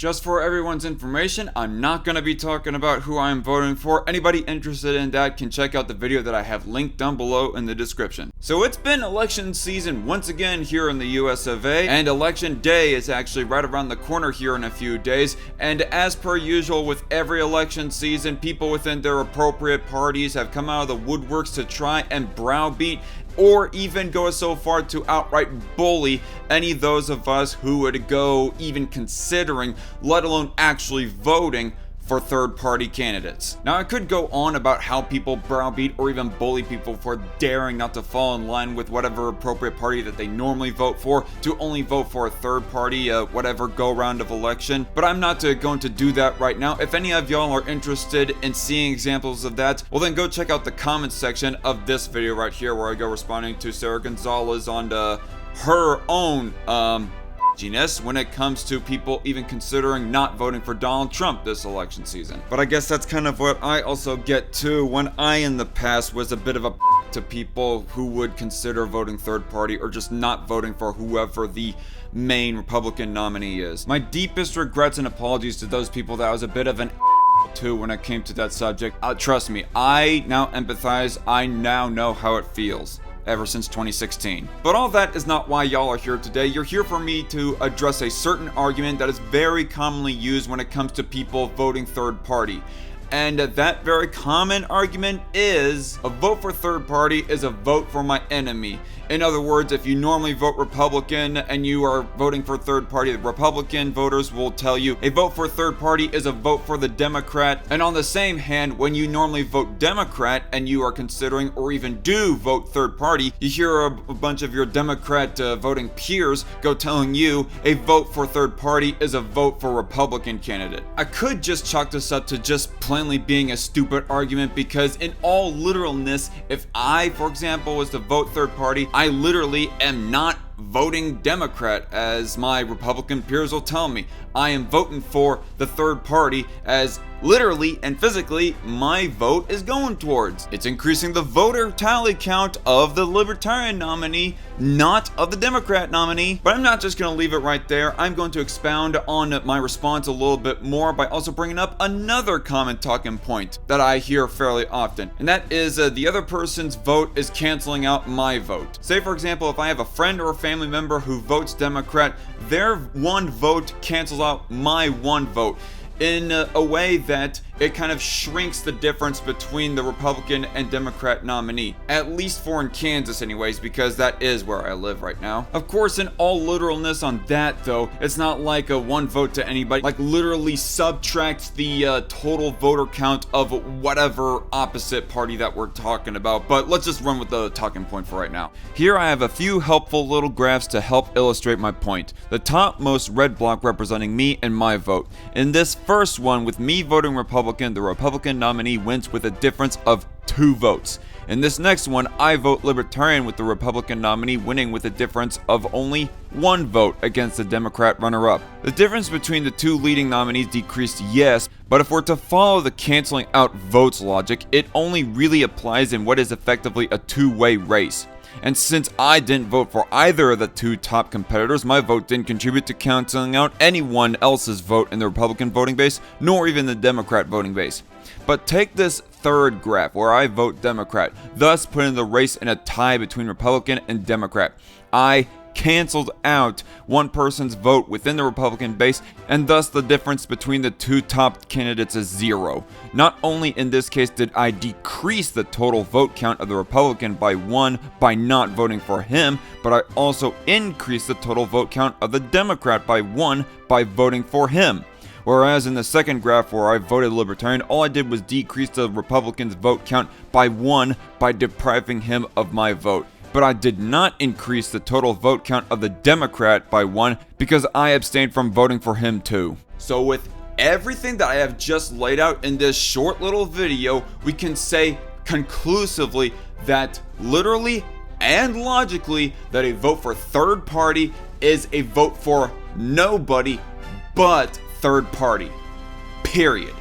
Just for everyone's information, I'm not going to be talking about who I'm voting for. Anybody interested in that can check out the video that I have linked down below in the description. So it's been election season once again here in the US of A, and election day is actually right around the corner here in a few days. And as per usual with every election season, people within their appropriate parties have come out of the woodworks to try and browbeat or even go so far to outright bully any of those of us who would go even considering, let alone actually voting for third-party candidates. Now, I could go on about how people browbeat or even bully people for daring not to fall in line with whatever appropriate party that they normally vote for, to only vote for a third party, whatever go-round of election, but I'm not going to do that right now. If any of y'all are interested in seeing examples of that, well then go check out the comments section of this video right here, where I go responding to Sara Gonzalez on her own, when it comes to people even considering not voting for Donald Trump this election season. But I guess that's kind of what I also get to when I in the past was a bit of a to people who would consider voting third party or just not voting for whoever the main Republican nominee is. My deepest regrets and apologies to those people that I was a bit of an to when it came to that subject. Trust me, I now empathize. I now know how it feels. Ever since 2016. But all that is not why y'all are here today. You're here for me to address a certain argument that is very commonly used when it comes to people voting third party. And that very common argument is a vote for third party is a vote for my enemy. In other words, if you normally vote Republican and you are voting for third party, the Republican voters will tell you a vote for third party is a vote for the Democrat. And on the same hand, when you normally vote Democrat and you are considering or even do vote third party, you hear a bunch of your Democrat voting peers go telling you a vote for third party is a vote for Republican candidate. I could just chalk this up to just plainly being a stupid argument, because in all literalness, if I, for example, was to vote third party, I literally am not voting Democrat, as my Republican peers will tell me. I am voting for the third party, as literally and physically my vote is going towards. It's increasing the voter tally count of the Libertarian nominee, not of the Democrat nominee. But I'm not just going to leave it right there. I'm going to expound on my response a little bit more by also bringing up another common talking point that I hear fairly often, and that is the other person's vote is canceling out my vote. Say, for example, if I have a friend or a family member who votes Democrat, their one vote cancels out my one vote in a way that it kind of shrinks the difference between the Republican and Democrat nominee. At least for in Kansas anyways, because that is where I live right now. Of course, in all literalness on that though, it's not like a one vote to anybody, like literally subtracts the total voter count of whatever opposite party that we're talking about. But let's just run with the talking point for right now. Here I have a few helpful little graphs to help illustrate my point. The topmost red block representing me and my vote. In this first one, with me voting Republican, the Republican nominee wins with a difference of 2 votes. In this next one, I vote Libertarian, with the Republican nominee winning with a difference of only 1 vote against the Democrat runner-up. The difference between the 2 leading nominees decreased, yes, but if we're to follow the canceling out votes logic, it only really applies in what is effectively a two-way race. And since I didn't vote for either of the 2 top competitors, my vote didn't contribute to canceling out anyone else's vote in the Republican voting base, nor even the Democrat voting base. But take this third graph where I vote Democrat, thus putting the race in a tie between Republican and Democrat. I canceled out one person's vote within the Republican base, and thus the difference between the 2 top candidates is 0. Not only in this case did I decrease the total vote count of the Republican by 1 by not voting for him, but I also increased the total vote count of the Democrat by 1 by voting for him. Whereas in the second graph where I voted Libertarian, all I did was decrease the Republican's vote count by 1 by depriving him of my vote. But I did not increase the total vote count of the Democrat by 1 because I abstained from voting for him too. So with everything that I have just laid out in this short little video, we can say conclusively that literally and logically that a vote for third party is a vote for nobody but third party. Period.